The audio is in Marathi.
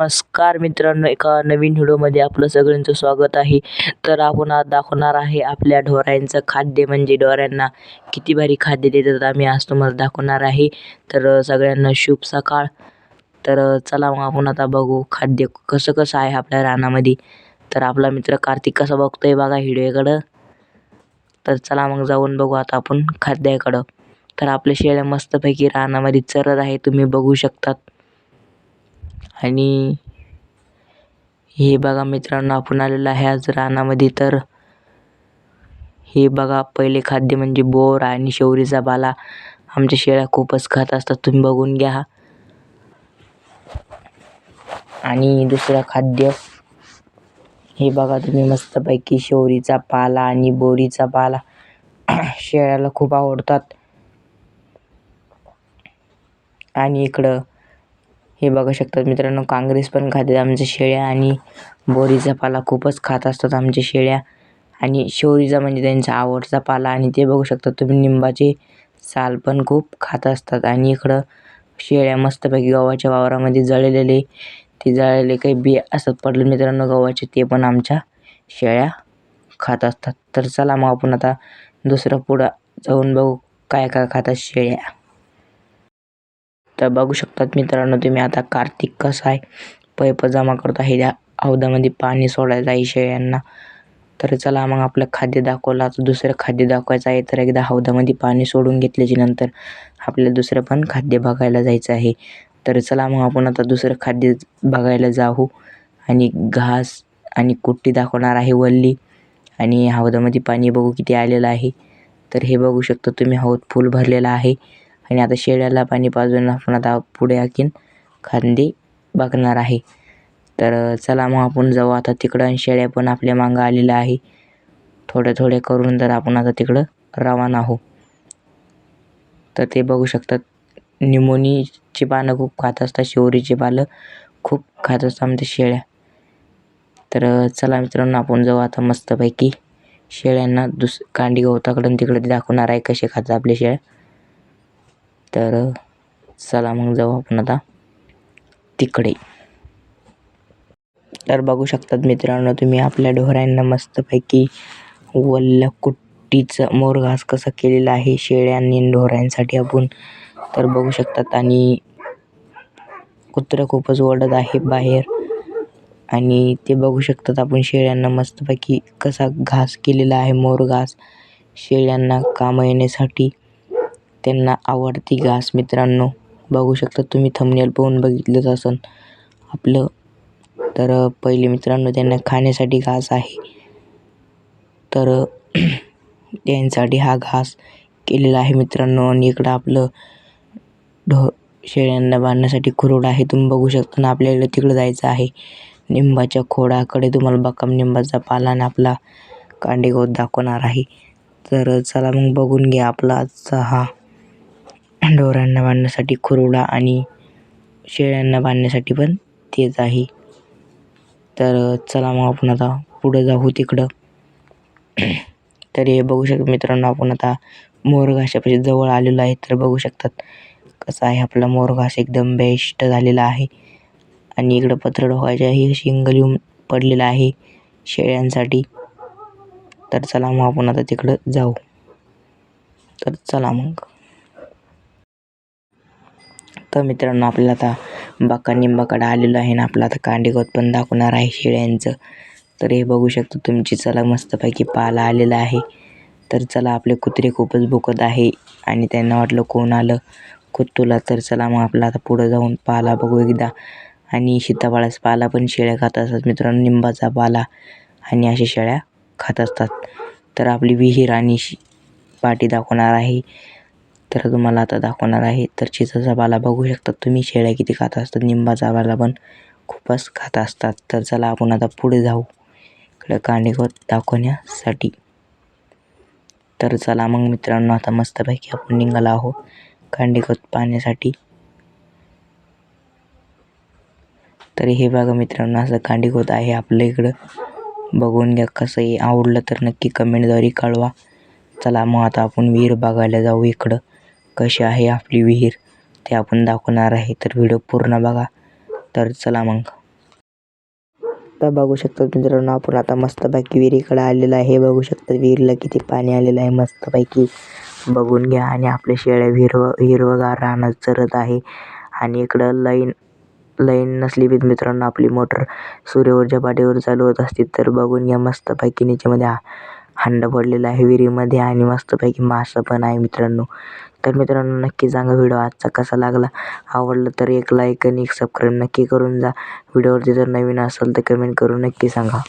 नमस्कार मित्रांनो, एका नवीन व्हिडिओमध्ये आपलं सगळ्यांचं स्वागत आहे. तर आपण आज दाखवणार आहे आपल्या ढोरांचं खाद्य, म्हणजे ढोरांना किती भारी खाद्य देतात आम्ही आज तुम्हाला दाखवणार आहे. तर सगळ्यांना शुभ सकाळ. तर चला मग आपण आता बघू खाद्य कसं कसं आहे आपल्या रानामध्ये. तर आपला मित्र कार्तिक कसा बघतोय बघा व्हिडिओकडं. तर चला मग जाऊन बघू आता आपण खाद्याकडं. तर आपल्या शेळ्या मस्तपैकी रानामध्ये चरत आहे, तुम्ही बघू शकतात. आणि हे बघा मित्रांनो, आपण आलेलं आहे आज रानामध्ये. तर हे बघा, पहिले खाद्य म्हणजे बोर आणि शौरीचा पाला. आमच्या शेळ्या खूपच खात असतात, तुम्ही बघून घ्या. आणि दुसरं खाद्य हे बघा तुम्ही, मस्तपैकी शौरीचा पाला आणि बोरीचा पाला शेळ्याला खूप आवडतात. आणि इकडं हे बघू शकतात मित्रांनो, काँग्रेस पण खातात आमच्या शेळ्या. आणि बोरीचा पाला खूपच खात असतात आमच्या शेळ्या. आणि शौरीचा म्हणजे त्यांचा आवडता पाला. आणि ते बघू शकता तुम्ही, निंबाचे साल पण खूप खात असतात. आणि इकडं शेळ्या मस्तपैकी गव्हाच्या वावरामध्ये ते जळलेले काही बी असतात पडले मित्रांनो गव्हाचे, ते पण आमच्या शेळ्या खात असतात. तर चला मग आपण आता दुसरं पुढं जाऊन बघू काय काय खातात शेळ्या. तर बघू शकतात मित्रांनो तुम्ही, आता कार्तिक कसा आहे पैप जमा करत आहे, त्या हौदामध्ये पाणी सोडायचं आहे शेळ्यांना. तर चला मग आपलं खाद्य दाखवलं, आता दुसरं खाद्य दाखवायचं आहे. तर एकदा हौदामध्ये पाणी सोडून घेतल्याच्या नंतर आपल्याला दुसरं पण खाद्य बघायला जायचं आहे. तर चला मग आपण आता दुसरं खाद्य बघायला जाऊ. आणि घास आणि कुट्टी दाखवणार आहे वल्ली. आणि हौदामध्ये पाणी बघू किती आलेलं आहे. तर हे बघू शकता तुम्ही, हौद फुल भरलेला आहे. आणि आता शेळ्याला पाणी पाजून आपण आता पुढे आणखीन खाद्य बघणार आहे. तर चला मग आपण जाऊ आता तिकडं. आणि शेळ्या पण आपल्या मागं आलेल्या आहे थोड्या करून. तर आपण आता तिकडं रवाना आहो. तर ते बघू शकतात, निमोनीची पानं खूप खात असतात, शौरीचे पालं खूप खात असतात आमच्या शेळ्या. तर चला मित्रांनो, आपण जाऊ आता मस्तपैकी शेळ्यांना कांडी गवताकडून तिकडे दाखवणार आहे कसे खातात आपल्या शेळ्या. तर चला मग जाऊ आपण आता तिकडे. तर बघू शकतात मित्रांनो तुम्ही, आपल्या ढोरांना मस्तपैकी वल्ल्या कुट्टीचं मोर घास कसा केलेला आहे शेळ्यांनी ढोरांसाठी आपण. तर बघू शकतात. आणि कुत्रं खूपच ओरडत आहे बाहेर. आणि ते बघू शकतात आपण, शेळ्यांना मस्तपैकी कसा घास केलेला आहे, मोर घास. शेळ्यांना कामं येण्यासाठी त्यांना आवडती घास मित्रांनो. बघू शकता तुम्ही, थंबनेल पाहून बघितलंच असन आपलं. तर पहिले मित्रांनो त्यांना खाण्यासाठी घास आहे. तर त्यांसाठी हा घास केलेला आहे मित्रांनो. आणि इकडं आपलं शेळ्यांना बांधण्यासाठी खुरोड आहे, तुम्ही बघू शकता ना. आपल्याला तिकडं जायचं आहे निंबाच्या खोडाकडे. तुम्हाला बकाम निंबाचा पाला आणि आपला कांडेगवत दाखवणार आहे. तर चला मग बघून घ्या आपला आजचा हा ढोरांना बांधण्यासाठी खुरोडा आणि शेळ्यांना बांधण्यासाठी पण तेच आहे. तर चला मग आपण आता पुढे जाऊ तिकडं. तर हे बघू शकता मित्रांनो, आपण आता मोर घासापाशी जवळ आलेलो आहे. तर बघू शकतात कसा आहे आपला मोर घास, एकदम बेस्ट झालेला आहे. आणि इकडं पत्र ढोकायचे शिंगल येऊन पडलेलं आहे शेळ्यांसाठी. तर चला मग आपण आता तिकडं जाऊ. तर चला मग. तर मित्रांनो आपल्याला आता बका निंबाकडे आलेलो आहे ना, आपला आता कांडेगवत पण दाखवणार आहे शेळ्यांचं. तर हे बघू शकता तुमची, चला मस्तपैकी पाला आलेला आहे. तर चला, आपले कुत्रे खूपच भुकत आहे आणि त्यांना वाटलं कोण आलं कुत्तूला. तर चला मग आपला आता पुढं जाऊन पाला बघू एकदा. आणि सीताफळाचा पाला पण शेळ्या खात असतात मित्रांनो, निंबाचा पाला आणि अशा शेळ्या खात असतात. तर आपली विहीर आणि पाटी दाखवणार आहे. तर तुम्हाला आता दाखवणार आहे. तर चिंचेचा पाला बघू शकता तुम्ही, शेळ्या किती खात असतात. निंबाचा पाला पण खूपच खात असतात. तर चला आपण आता पुढे जाऊ इकडं कांडेगवत दाखवण्यासाठी. तर चला मग मित्रांनो, आता मस्तपैकी आपण निघालो आहोत कांडेगवत पाहण्यासाठी. तर हे बघा मित्रांनो, असं कांडेगवत आहे आपल्या इकडं. बघून घ्या कसं आहे, आवडलं तर नक्की कमेंटद्वारे कळवा. चला मग आता आपण विहीर बघायला जाऊ इकडं. कशी आहे आपली विहीर ते आपण दाखवणार आहे. तर व्हिडिओ पूर्ण बघा. तर चला मग. तर बघू शकता मित्रांनो, आपण आता मस्तपैकी विहिरीकडे आलेलं आहे. हे बघू शकता विहिरीला किती पाणी आलेलं आहे मस्तपैकी बघून घ्या. आणि आपल्या शेळ्या हिरवगार रानात चरत आहे. आणि इकडं लाईन नसली बी मित्रांनो आपली मोटर सूर्यऊर्जा पाटीवर चालू होत असते. तर बघून घ्या मस्तपैकी नीचेमध्ये हंडा पडलेला आहे विहिरीमध्ये आणि मस्तपैकी मासा पण आहे मित्रांनो. तर मित्रांनो नक्की सांगा व्हिडिओ आजचा कसा लागला. आवडलं तर एक लाईक आणि एक सबस्क्राईब नक्की करून जा. व्हिडिओवरती जर नवीन असेल तर कमेंट करून नक्की सांगा.